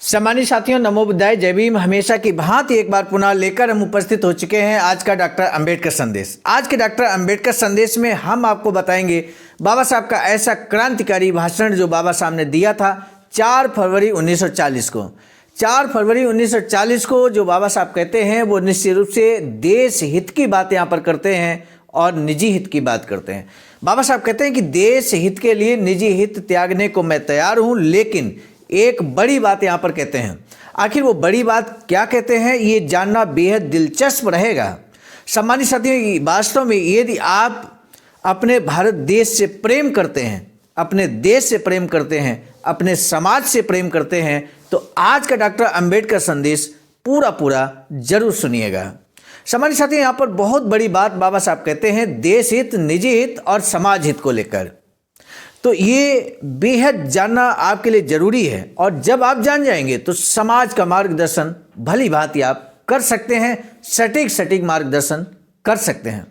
सम्मानित साथियों, नमो बुद्धाय, जय भीम। हमेशा की भांति एक बार पुनः लेकर हम उपस्थित हो चुके हैं आज का डॉक्टर अंबेडकर संदेश। आज के डॉक्टर अंबेडकर संदेश में हम आपको बताएंगे बाबा साहब का ऐसा क्रांतिकारी भाषण जो बाबा साहब ने दिया था 4 फरवरी 1940 को। 4 फरवरी 1940 को जो बाबा साहब कहते हैं वो निश्चित रूप से देश हित की बात यहाँ पर करते हैं और निजी हित की बात करते हैं। बाबा साहब कहते हैं कि देश हित के लिए निजी हित त्यागने को मैं तैयार हूँ, लेकिन एक बड़ी बात यहाँ पर कहते हैं। आखिर वो बड़ी बात क्या कहते हैं, ये जानना बेहद दिलचस्प रहेगा। सम्मानित साथियों, वास्तव में यदि आप अपने भारत देश से प्रेम करते हैं, अपने देश से प्रेम करते हैं, अपने समाज से प्रेम करते हैं, तो आज का डॉक्टर अंबेडकर संदेश पूरा जरूर सुनिएगा। सम्मानित साथियों, यहाँ पर बहुत बड़ी बात बाबा साहब कहते हैं देश हित, निजी हित और समाज हित को लेकर। तो ये बेहद जानना आपके लिए जरूरी है, और जब आप जान जाएंगे तो समाज का मार्गदर्शन भली भांति आप कर सकते हैं, सटीक मार्गदर्शन कर सकते हैं।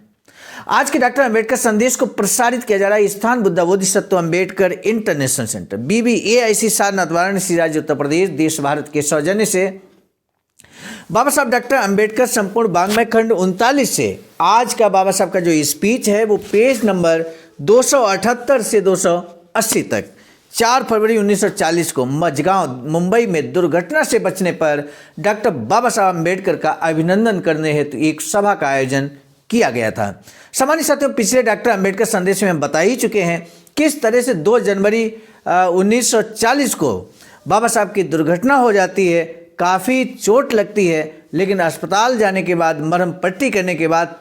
आज के डॉक्टर अंबेडकर संदेश को प्रसारित किया जा रहा है स्थान Buddha Bodhisattva Ambedkar international centre BBAIC Sarnath Varanasi राज्य उत्तर प्रदेश देश भारत के सौजन्य से। बाबा साहब डॉक्टर अंबेडकर संपूर्ण वाङ्मय खंड 39 से आज का बाबा साहब का जो स्पीच है वो पेज नंबर 278 से 280 तक 4 फरवरी 1940 को मझगांव मुंबई में दुर्घटना से बचने पर डॉक्टर बाबा साहब अंबेडकर का अभिनंदन करने हेतु एक सभा का आयोजन किया गया था। सामान्य साथियों, पिछले डॉक्टर अंबेडकर संदेश में हम बता ही चुके हैं किस तरह से 2 जनवरी 1940 को बाबा साहब की दुर्घटना हो जाती है, काफ़ी चोट लगती है, लेकिन अस्पताल जाने के बाद मरहम पट्टी करने के बाद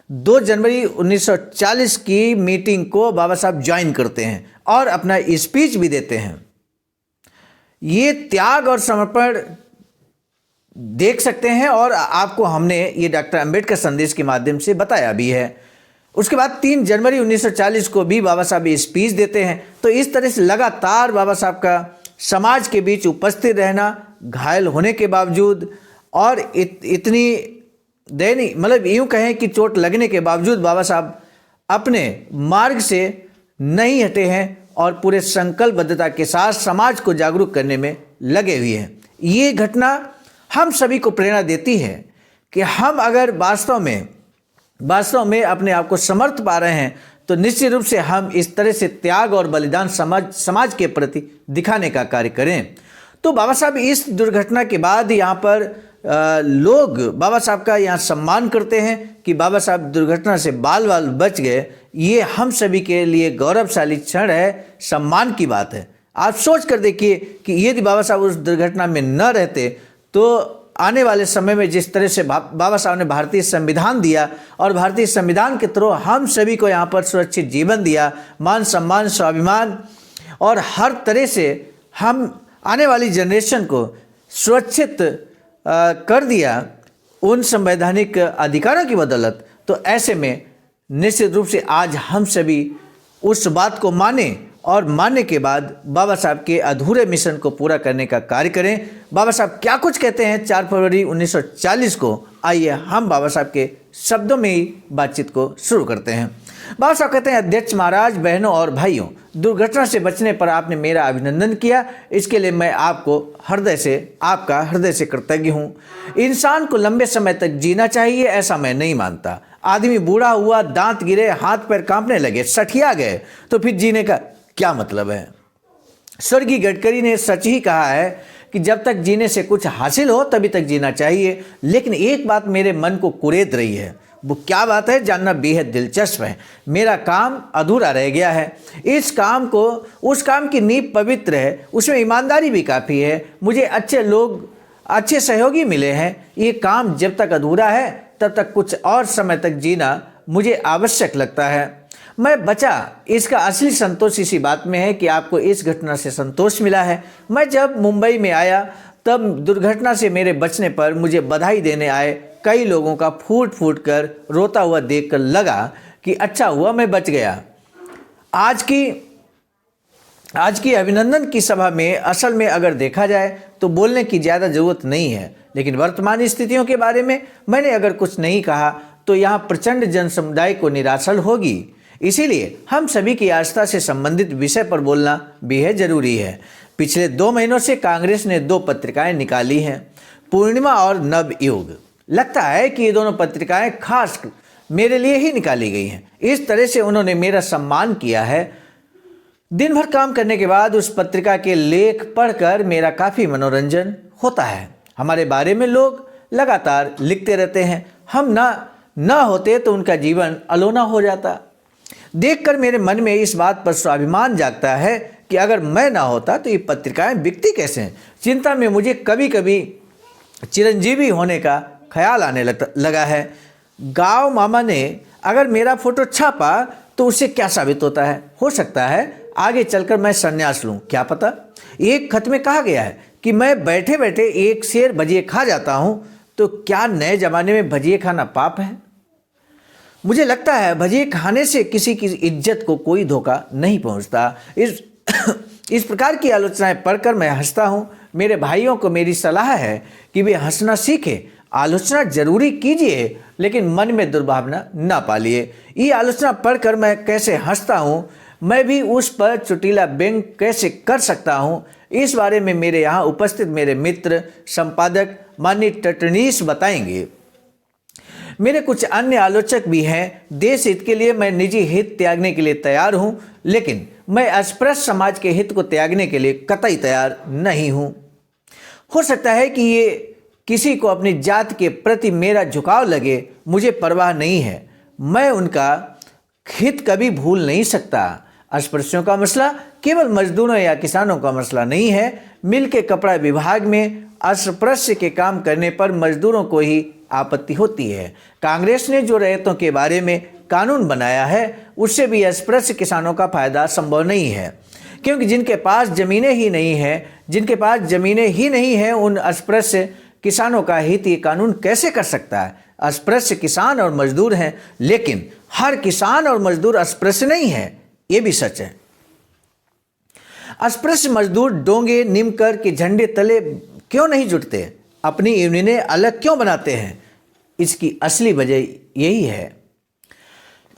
2 जनवरी 1940 की मीटिंग को बाबा साहब ज्वाइन करते हैं और अपना स्पीच भी देते हैं। ये त्याग और समर्पण देख सकते हैं और आपको हमने ये डॉक्टर अंबेडकर संदेश के माध्यम से बताया भी है। उसके बाद 3 जनवरी 1940 को भी बाबा साहब ये स्पीच देते हैं। तो इस तरह से लगातार बाबा साहब का समाज के बीच उपस्थित रहना, घायल होने के बावजूद और इतनी दैनिक मतलब यूँ कहें कि चोट लगने के बावजूद बाबा साहब अपने मार्ग से नहीं हटे हैं और पूरे संकल्पबद्धता के साथ समाज को जागरूक करने में लगे हुए हैं। ये घटना हम सभी को प्रेरणा देती है कि हम अगर वास्तव में अपने आप को समर्थ पा रहे हैं तो निश्चित रूप से हम इस तरह से त्याग और बलिदान समाज के प्रति दिखाने का कार्य करें। तो बाबा साहब इस दुर्घटना के बाद यहाँ पर लोग बाबा साहब का यहाँ सम्मान करते हैं कि बाबा साहब दुर्घटना से बाल बच गए। ये हम सभी के लिए गौरवशाली क्षण है, सम्मान की बात है। आप सोच कर देखिए कि यदि बाबा साहब उस दुर्घटना में न रहते तो आने वाले समय में जिस तरह से बाबा साहब ने भारतीय संविधान दिया और भारतीय संविधान के थ्रू हम सभी को यहाँ पर सुरक्षित जीवन दिया, मान सम्मान स्वाभिमान, और हर तरह से हम आने वाली जनरेशन को सुरक्षित कर दिया उन संवैधानिक अधिकारों की बदौलत। तो ऐसे में निश्चित रूप से आज हम सभी उस बात को माने और मानने के बाद बाबा साहब के अधूरे मिशन को पूरा करने का कार्य करें। बाबा साहब क्या कुछ कहते हैं 4 फरवरी 1940 को, आइए हम बाबा साहब के शब्दों में ही बातचीत को शुरू करते हैं। बाबा साहब कहते हैं, अध्यक्ष महाराज, बहनों और भाइयों, दुर्घटना से बचने पर आपने मेरा अभिनंदन किया, इसके लिए मैं आपका हृदय से कृतज्ञ हूँ। इंसान को लंबे समय तक जीना चाहिए ऐसा मैं नहीं मानता। आदमी बूढ़ा हुआ, दांत गिरे, हाथ पैर कांपने लगे, सठिया गए तो फिर जीने का क्या मतलब है। स्वर्गीय गडकरी ने सच ही कहा है कि जब तक जीने से कुछ हासिल हो तभी तक जीना चाहिए। लेकिन एक बात मेरे मन को कुरेद रही है, वो क्या बात है जानना बेहद दिलचस्प है। मेरा काम अधूरा रह गया है। उस काम की नींव पवित्र है, उसमें ईमानदारी भी काफ़ी है, मुझे अच्छे सहयोगी मिले हैं। ये काम जब तक अधूरा है तब तक कुछ और समय तक जीना मुझे आवश्यक लगता है। मैं बचा, इसका असली संतोष इसी बात में है कि आपको इस घटना से संतोष मिला है। मैं जब मुंबई में आया तब दुर्घटना से मेरे बचने पर मुझे बधाई देने आए कई लोगों का फूट कर रोता हुआ देखकर लगा कि अच्छा हुआ मैं बच गया। आज की अभिनंदन की सभा में असल में अगर देखा जाए तो बोलने की ज़्यादा ज़रूरत नहीं है, लेकिन वर्तमान स्थितियों के बारे में मैंने अगर कुछ नहीं कहा तो यहाँ प्रचंड जन समुदाय को निराशा होगी। इसीलिए हम सभी की आस्था से संबंधित विषय पर बोलना बेहद जरूरी है। पिछले 2 महीनों से कांग्रेस ने 2 पत्रिकाएं निकाली हैं, पूर्णिमा और नवयुग। लगता है कि ये दोनों पत्रिकाएं खास मेरे लिए ही निकाली गई हैं। इस तरह से उन्होंने मेरा सम्मान किया है। दिन भर काम करने के बाद उस पत्रिका के लेख पढ़कर मेरा काफ़ी मनोरंजन होता है। हमारे बारे में लोग लगातार लिखते रहते हैं। हम ना होते तो उनका जीवन अलोना हो जाता। देखकर मेरे मन में इस बात पर स्वाभिमान जागता है कि अगर मैं ना होता तो ये पत्रिकाएं बिकती कैसे हैं। चिंता में मुझे कभी कभी चिरंजीवी होने का ख्याल आने लगा है। गाँव मामा ने अगर मेरा फोटो छापा तो उससे क्या साबित होता है? हो सकता है आगे चलकर मैं संन्यास लूं, क्या पता। एक खत में कहा गया है कि मैं बैठे बैठे एक शेर भजिए खा जाता हूं, तो क्या नए जमाने में भजिए खाना पाप है? मुझे लगता है भजिए खाने से किसी की इज्जत को कोई धोखा नहीं पहुंचता। इस प्रकार की आलोचनाएं पढ़कर मैं हंसता हूं। मेरे भाइयों को मेरी सलाह है कि वे हंसना सीखें। आलोचना जरूरी कीजिए, लेकिन मन में दुर्भावना ना पालिए। ये आलोचना पढ़कर मैं कैसे हंसता हूँ, मैं भी उस पर चुटीला व्यंग कैसे कर सकता हूँ, इस बारे में मेरे यहाँ उपस्थित मेरे मित्र संपादक माननीय टटनीश बताएंगे। मेरे कुछ अन्य आलोचक भी हैं। देश हित के लिए मैं निजी हित त्यागने के लिए तैयार हूँ, लेकिन मैं अस्पृश्य समाज के हित को त्यागने के लिए कतई तैयार नहीं हूँ। हो सकता है कि ये किसी को अपनी जात के प्रति मेरा झुकाव लगे, मुझे परवाह नहीं है। मैं उनका हित कभी भूल नहीं सकता। अस्पृश्यों का मसला केवल मजदूरों या किसानों का मसला नहीं है। मिल के कपड़ा विभाग में अस्पृश्य के काम करने पर मजदूरों को ही आपत्ति होती है। कांग्रेस ने जो रैयतों के बारे में कानून बनाया है, उससे भी अस्पृश्य किसानों का फायदा संभव नहीं है, क्योंकि जिनके पास जमीनें ही नहीं हैं, उन अस्पृश्य किसानों का हित ये कानून कैसे कर सकता है? अस्पृश्य किसान और मजदूर हैं, लेकिन हर किसान और मजदूर अस्पृश्य नहीं है, ये भी सच है। अस्पृश्य मजदूर डोंगे निमकर के झंडे तले क्यों नहीं जुटते? अपनी यूनियनें अलग क्यों बनाते हैं? इसकी असली वजह यही है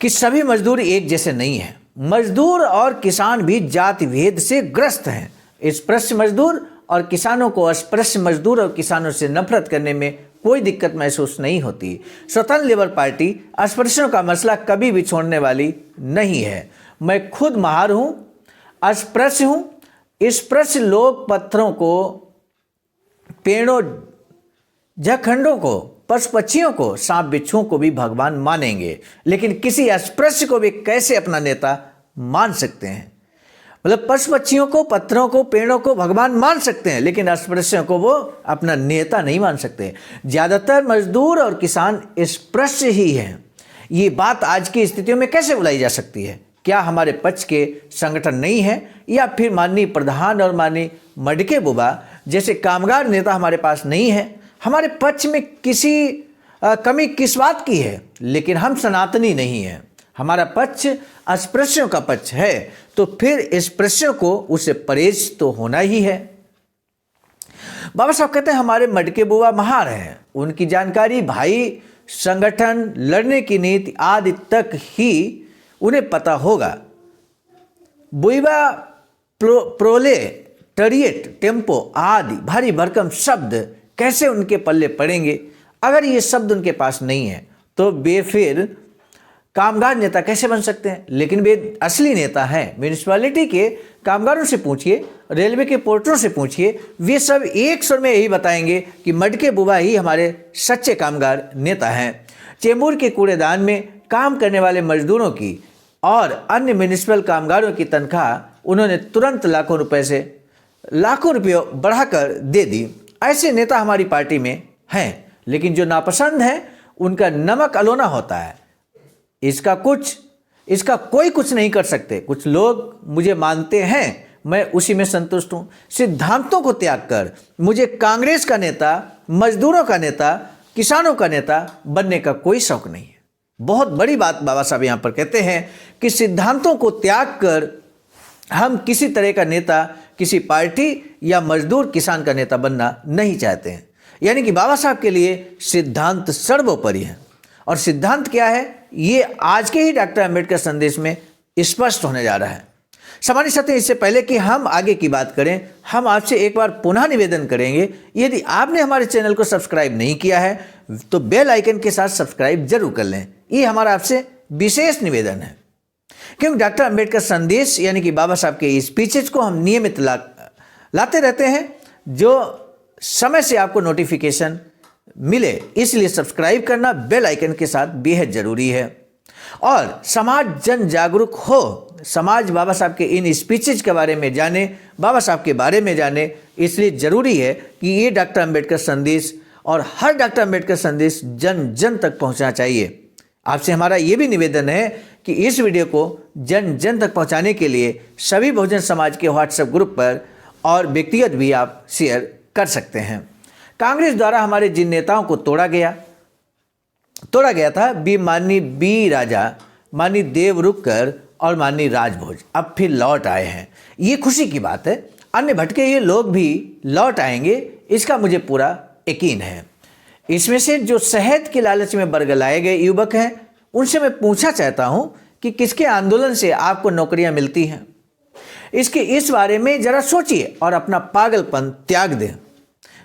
कि सभी मजदूर एक जैसे नहीं हैं। मजदूर और किसान भी जाति भेद से ग्रस्त हैं। अस्पृश्य मजदूर और किसानों को अस्पृश्य मजदूर और किसानों से नफरत करने में कोई दिक्कत महसूस नहीं होती। स्वतंत्र लेबर पार्टी अस्पृश्यों का मसला कभी भी छोड़ने वाली नहीं है। मैं खुद महार हूँ, अस्पृश्य हूँ। अस्पृश्य लोग पत्थरों को, पेड़ों, झखंडों को, पशु पक्षियों को, सांप बिच्छुओं को भी भगवान मानेंगे, लेकिन किसी अस्पृश्य को भी कैसे अपना नेता मान सकते हैं? मतलब पशु पक्षियों को, पत्थरों को, पेड़ों को भगवान मान सकते हैं, लेकिन अस्पृश्यों को वो अपना नेता नहीं मान सकते। ज्यादातर मजदूर और किसान अस्पृश्य ही हैं। ये बात आज की स्थितियों में कैसे बुलाई जा सकती है? क्या हमारे पक्ष के संगठन नहीं है, या फिर माननीय प्रधान और माननीय मडके बुबा जैसे कामगार नेता हमारे पास नहीं है? हमारे पक्ष में किसी कमी किस बात की है? लेकिन हम सनातनी नहीं हैं। हमारा पक्ष अस्पृश्यों का पक्ष है, तो फिर अस्पृश्यों को उससे परहेज तो होना ही है। बाबा साहब कहते हैं हमारे मडके बुआ महार हैं। उनकी जानकारी भाई, संगठन, लड़ने की नीति आदि तक ही उन्हें पता होगा। बुइबा, प्रोले, टरियट, टेम्पो आदि भारी भरकम शब्द कैसे उनके पल्ले पड़ेंगे? अगर ये शब्द उनके पास नहीं है तो वे फिर कामगार नेता कैसे बन सकते हैं? लेकिन वे असली नेता हैं। म्यूनिसिपैलिटी के कामगारों से पूछिए, रेलवे के पोर्टरों से पूछिए, वे सब एक स्वर में यही बताएंगे कि मडके बुबा ही हमारे सच्चे कामगार नेता हैं। चेंबूर के कूड़ेदान में काम करने वाले मजदूरों की और अन्य म्यूनिसिपल कामगारों की तनख्वाह उन्होंने तुरंत लाखों रुपये बढ़ाकर दे दी। ऐसे नेता हमारी पार्टी में हैं, लेकिन जो नापसंद है उनका नमक अलोना होता है। इसका कोई कुछ नहीं कर सकते। कुछ लोग मुझे मानते हैं, मैं उसी में संतुष्ट हूँ। सिद्धांतों को त्याग कर मुझे कांग्रेस का नेता, मजदूरों का नेता, किसानों का नेता बनने का कोई शौक नहीं है। बहुत बड़ी बात बाबा साहब यहाँ पर कहते हैं कि सिद्धांतों को त्याग कर हम किसी तरह का नेता, किसी पार्टी या मजदूर किसान का नेता बनना नहीं चाहते हैं। यानी कि बाबा साहब के लिए सिद्धांत सर्वोपरि है। और सिद्धांत क्या है, ये आज के ही डॉक्टर अंबेडकर संदेश में स्पष्ट होने जा रहा है। सामान्य साथियों, इससे पहले कि हम आगे की बात करें, हम आपसे एक बार पुनः निवेदन करेंगे, यदि आपने हमारे चैनल को सब्सक्राइब नहीं किया है तो बेल आइकन के साथ सब्सक्राइब जरूर कर लें। ये हमारा आपसे विशेष निवेदन है, क्योंकि डॉक्टर अंबेडकर संदेश यानी कि बाबा साहब के स्पीचेज को हम नियमित लाते रहते हैं, जो समय से आपको नोटिफिकेशन मिले, इसलिए सब्सक्राइब करना बेल आइकन के साथ बेहद जरूरी है। और समाज जन जागरूक हो, समाज बाबा साहब के इन स्पीचेज के बारे में जाने, बाबा साहब के बारे में जाने, इसलिए जरूरी है कि ये डॉक्टर अंबेडकर संदेश और हर डॉक्टर अंबेडकर संदेश जन जन तक पहुंचना चाहिए। आपसे हमारा ये भी निवेदन है कि इस वीडियो को जन जन तक पहुंचाने के लिए सभी बहुजन समाज के व्हाट्सएप ग्रुप पर और व्यक्तिगत भी आप शेयर कर सकते हैं। कांग्रेस द्वारा हमारे जिन नेताओं को तोड़ा गया था, माननीय बी राजा, माननीय देवरुखकर और माननीय राजभोज अब फिर लौट आए हैं। ये खुशी की बात है। अन्य भटके ये लोग भी लौट आएंगे, इसका मुझे पूरा यकीन है। इसमें से जो शहद के लालच में बरगलाए गए युवक हैं, उनसे मैं पूछना चाहता हूं कि किसके आंदोलन से आपको नौकरियां मिलती हैं। इस बारे में जरा सोचिए और अपना पागलपन त्याग दें।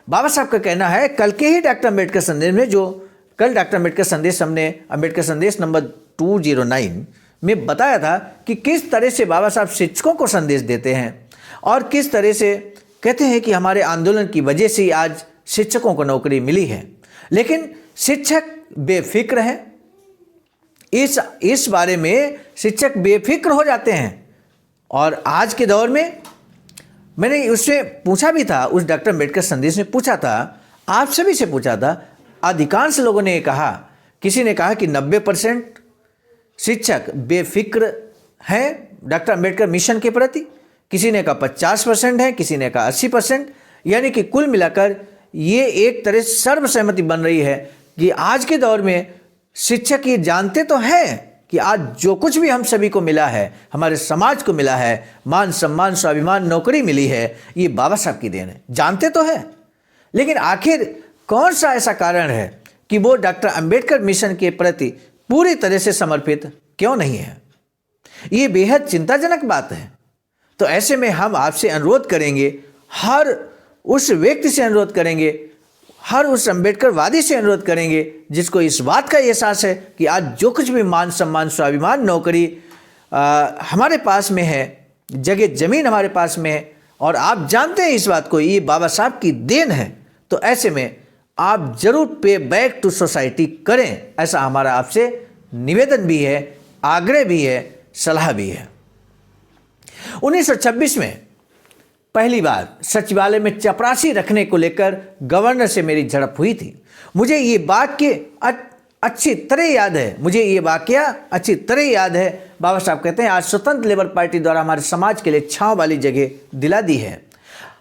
बाबा साहब का कहना है, कल के ही डॉक्टर अंबेडकर संदेश में, जो कल डॉक्टर अंबेडकर संदेश हमने अंबेडकर संदेश नंबर 209 में बताया था कि किस तरह से बाबा साहब शिक्षकों को संदेश देते हैं और किस तरह से कहते हैं कि हमारे आंदोलन की वजह से आज शिक्षकों को नौकरी मिली है। लेकिन शिक्षक बेफिक्र हैं, इस बारे में शिक्षक बेफिक्र हो जाते हैं। और आज के दौर में मैंने उससे पूछा भी था, उस डॉक्टर अंबेडकर संदेश में पूछा था, आप सभी से पूछा था, अधिकांश लोगों ने कहा, किसी ने कहा कि 90% शिक्षक बेफिक्र हैं डॉक्टर अंबेडकर मिशन के प्रति, किसी ने कहा 50% है, किसी ने कहा 80%, यानी कि कुल मिलाकर ये एक तरह से सर्वसहमति बन रही है कि आज के दौर में शिक्षक ये जानते तो हैं कि आज जो कुछ भी हम सभी को मिला है, हमारे समाज को मिला है, मान सम्मान स्वाभिमान नौकरी मिली है, ये बाबा साहब की देन है, जानते तो है। लेकिन आखिर कौन सा ऐसा कारण है कि वो डॉक्टर अंबेडकर मिशन के प्रति पूरी तरह से समर्पित क्यों नहीं है? ये बेहद चिंताजनक बात है। तो ऐसे में हम आपसे अनुरोध करेंगे, हर उस व्यक्ति से अनुरोध करेंगे, हर उस अंबेडकरवादी से अनुरोध करेंगे जिसको इस बात का एहसास है कि आज जो कुछ भी मान सम्मान स्वाभिमान नौकरी हमारे पास में है, जगह जमीन हमारे पास में है, और आप जानते हैं इस बात को, ये बाबा साहब की देन है। तो ऐसे में आप जरूर पे बैक टू सोसाइटी करें, ऐसा हमारा आपसे निवेदन भी है, आग्रह भी है, सलाह भी है। 1926 में पहली बार सचिवालय में चपरासी रखने को लेकर गवर्नर से मेरी झड़प हुई थी। मुझे ये वाक्य अच्छी तरह याद है। बाबा साहब कहते हैं, आज स्वतंत्र लेबर पार्टी द्वारा हमारे समाज के लिए छांव वाली जगह दिला दी है।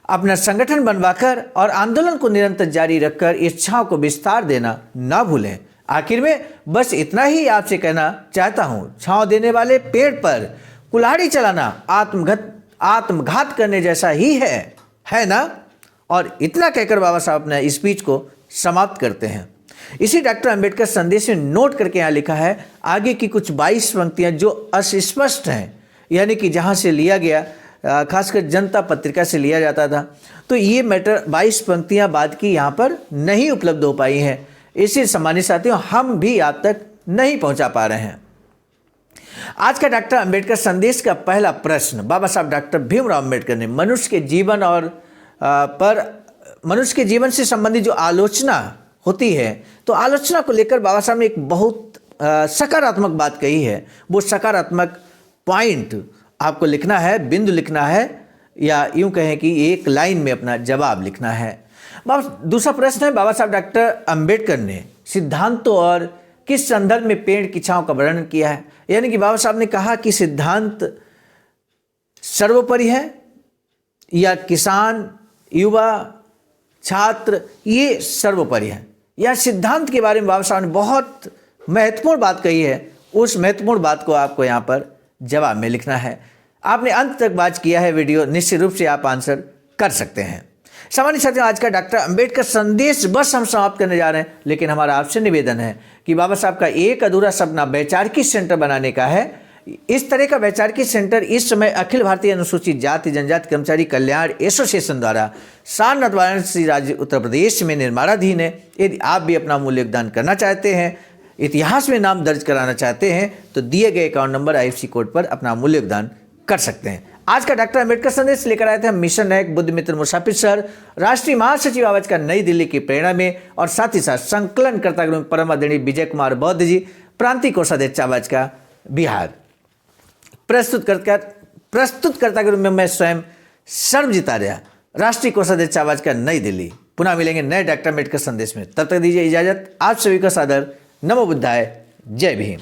अपना संगठन बनवाकर और आंदोलन को निरंतर जारी रखकर इस छांव को विस्तार देना ना भूलें। आखिर में बस इतना ही आपसे कहना चाहता हूं, छांव देने वाले पेड़ पर कुल्हाड़ी चलाना आत्मघात करने जैसा ही है ना। और इतना कहकर बाबा साहब अपने स्पीच को समाप्त करते हैं। इसी डॉक्टर अंबेडकर संदेश में नोट करके यहाँ लिखा है, आगे की कुछ 22 पंक्तियां जो अस्पष्ट हैं, यानी कि जहाँ से लिया गया, खासकर जनता पत्रिका से लिया जाता था, तो ये मैटर 22 पंक्तियां बाद की यहाँ पर नहीं उपलब्ध हो पाई हैं। इसी सम्मानित साथियों, हम भी आप तक नहीं पहुँचा पा रहे हैं। आज का डॉक्टर अंबेडकर संदेश का पहला प्रश्न बाबा साहब डॉक्टर भीमराव अंबेडकर ने मनुष्य के जीवन से संबंधित जो आलोचना होती है, तो आलोचना को लेकर बाबा साहब ने एक बहुत सकारात्मक बात कही है। वो सकारात्मक पॉइंट आपको लिखना है, बिंदु लिखना है, या यूं कहें कि एक लाइन में अपना जवाब लिखना है। दूसरा प्रश्न है, बाबा साहब डॉक्टर अंबेडकर ने सिद्धांतों और किस संदर्भ में पेड़ की छांव का वर्णन किया है। यानी कि बाबा साहब ने कहा कि सिद्धांत सर्वोपरि है, या किसान, युवा, छात्र ये सर्वोपरि है, या सिद्धांत के बारे में बाबा साहब ने बहुत महत्वपूर्ण बात कही है। उस महत्वपूर्ण बात को आपको यहाँ पर जवाब में लिखना है। आपने अंत तक बात किया है वीडियो, निश्चित रूप से आप आंसर कर सकते हैं। सामान्य साथियों, आज का डॉक्टर अंबेडकर संदेश बस हम समाप्त करने जा रहे हैं, लेकिन हमारा आपसे निवेदन है कि बाबा साहब का एक अधूरा सपना वैचारिकी सेंटर बनाने का है। इस तरह का वैचारिक सेंटर इस समय अखिल भारतीय अनुसूचित जाति जनजाति कर्मचारी कल्याण एसोसिएशन द्वारा सारनाथ वाराणसी राज्य उत्तर प्रदेश में निर्माणाधीन है। यदि आप भी अपना मूल्य योगदान करना चाहते हैं, इतिहास में नाम दर्ज कराना चाहते हैं, तो दिए गए अकाउंट नंबर IFSC कोड पर अपना मूल्य योगदान कर सकते हैं। आज का डॉक्टर अंबेडकर संदेश लेकर आए थे हम मिशन नायक बुद्ध मित्र मुसाफिर सर, राष्ट्रीय महासचिव आवाज का नई दिल्ली की प्रेरणा में, और साथ ही साथ संकलनकर्ता परम आदरणीय विजय कुमार बौद्ध जी, प्रांतीय कोषाध्यक्ष आवाज का बिहार। प्रस्तुतकर्ता के रूप में मैं स्वयं सर्वजीत आर्या, राष्ट्रीय कोषाध्यक्ष आवाज का नई दिल्ली। पुनः मिलेंगे नए डॉक्टर अंबेडकर संदेश में, तब तक दीजिए इजाजत। आप सभी का सादर नमो बुद्धाय, जय भीम।